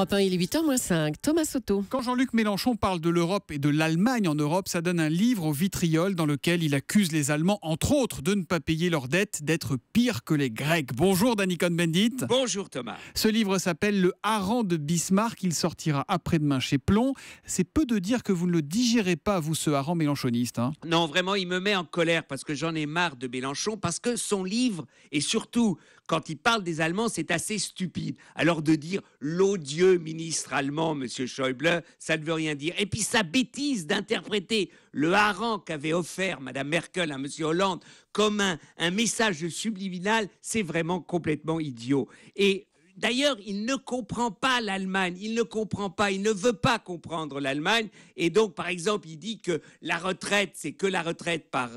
Europe 1, il est 8h-5. Thomas Soto. Quand Jean-Luc Mélenchon parle de l'Europe et de l'Allemagne en Europe, ça donne un livre au vitriol dans lequel il accuse les Allemands, entre autres, de ne pas payer leurs dettes, d'être pires que les Grecs. Bonjour Danny Cohn-Bendit. Bonjour Thomas. Ce livre s'appelle Le Hareng de Bismarck. Il sortira après-demain chez Plon. C'est peu de dire que vous ne le digérez pas, vous, ce hareng mélenchoniste. Non, vraiment, il me met en colère parce que j'en ai marre de Mélenchon, parce que son livre, et surtout quand il parle des Allemands, c'est assez stupide. Alors de dire l'odieux ministre allemand, monsieur Schäuble, ça ne veut rien dire. Et puis sa bêtise d'interpréter le hareng qu'avait offert madame Merkel à monsieur Hollande comme un message subliminal, c'est vraiment complètement idiot. Et d'ailleurs, il ne comprend pas l'Allemagne, il ne veut pas comprendre l'Allemagne. Et donc, par exemple, il dit que la retraite, c'est que la retraite par,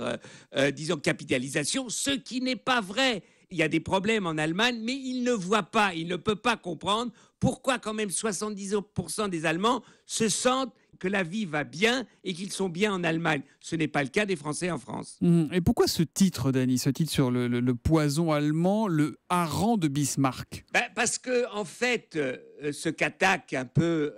disons, capitalisation, ce qui n'est pas vrai. Il y a des problèmes en Allemagne, mais il ne voit pas, il ne peut pas comprendre pourquoi quand même 70% des Allemands se sentent que la vie va bien et qu'ils sont bien en Allemagne. Ce n'est pas le cas des Français en France. Et pourquoi ce titre, Dany, ce titre sur le poison allemand, le hareng de Bismarck? Parce que, en fait, ce qu'attaque un peu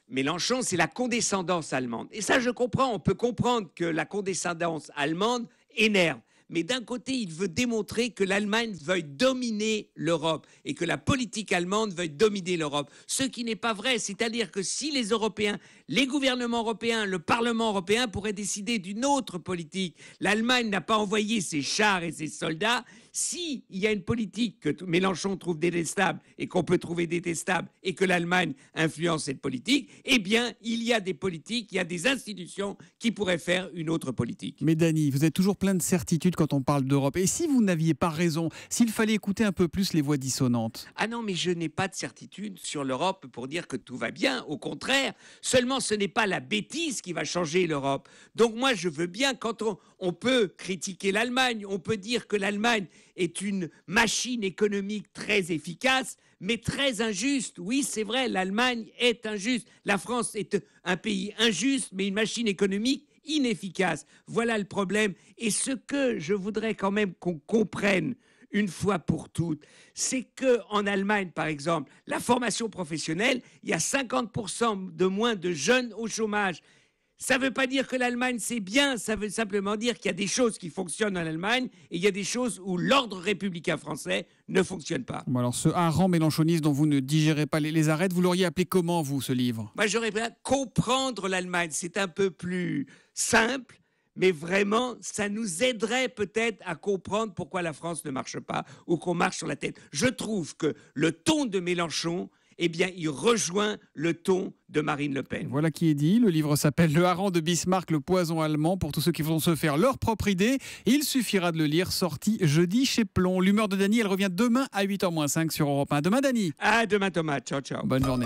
Mélenchon, c'est la condescendance allemande. Et ça, je comprends. On peut comprendre que la condescendance allemande énerve. Mais d'un côté, il veut démontrer que l'Allemagne veuille dominer l'Europe et que la politique allemande veuille dominer l'Europe. Ce qui n'est pas vrai, c'est-à-dire que si les Européens, les gouvernements européens, le Parlement européen pourraient décider d'une autre politique, l'Allemagne n'a pas envoyé ses chars et ses soldats. S'il y a une politique que Mélenchon trouve détestable et qu'on peut trouver détestable et que l'Allemagne influence cette politique, eh bien, il y a des politiques, il y a des institutions qui pourraient faire une autre politique. Mais Dany, vous êtes toujours plein de certitudes quand on parle d'Europe. Et si vous n'aviez pas raison, s'il fallait écouter un peu plus les voix dissonantes? Ah non, mais je n'ai pas de certitude sur l'Europe pour dire que tout va bien. Au contraire, seulement ce n'est pas la bêtise qui va changer l'Europe. Donc moi, je veux bien, quand on peut critiquer l'Allemagne, on peut dire que l'Allemagne est une machine économique très efficace, mais très injuste. Oui, c'est vrai, l'Allemagne est injuste. La France est un pays injuste, mais une machine économique inefficace. Voilà le problème. Et ce que je voudrais quand même qu'on comprenne une fois pour toutes, c'est qu'en Allemagne, par exemple, la formation professionnelle, il y a 50% de moins de jeunes au chômage. Ça ne veut pas dire que l'Allemagne, c'est bien, ça veut simplement dire qu'il y a des choses qui fonctionnent en Allemagne et il y a des choses où l'ordre républicain français ne fonctionne pas. Bon, alors ce hareng mélenchoniste dont vous ne digérez pas les arêtes, vous l'auriez appelé comment, vous, ce livre? Moi, j'aurais bien comprendre l'Allemagne. C'est un peu plus simple, mais vraiment, ça nous aiderait peut-être à comprendre pourquoi la France ne marche pas ou qu'on marche sur la tête. Je trouve que le ton de Mélenchon, eh bien, il rejoint le ton de Marine Le Pen. Voilà qui est dit. Le livre s'appelle Le hareng de Bismarck, le poison allemand. Pour tous ceux qui vont se faire leur propre idée, il suffira de le lire, sorti jeudi chez Plon. L'humeur de Dany, elle revient demain à 8h-5 sur Europe 1. Demain, Dany. À demain, Thomas. Ciao, ciao. Bonne journée.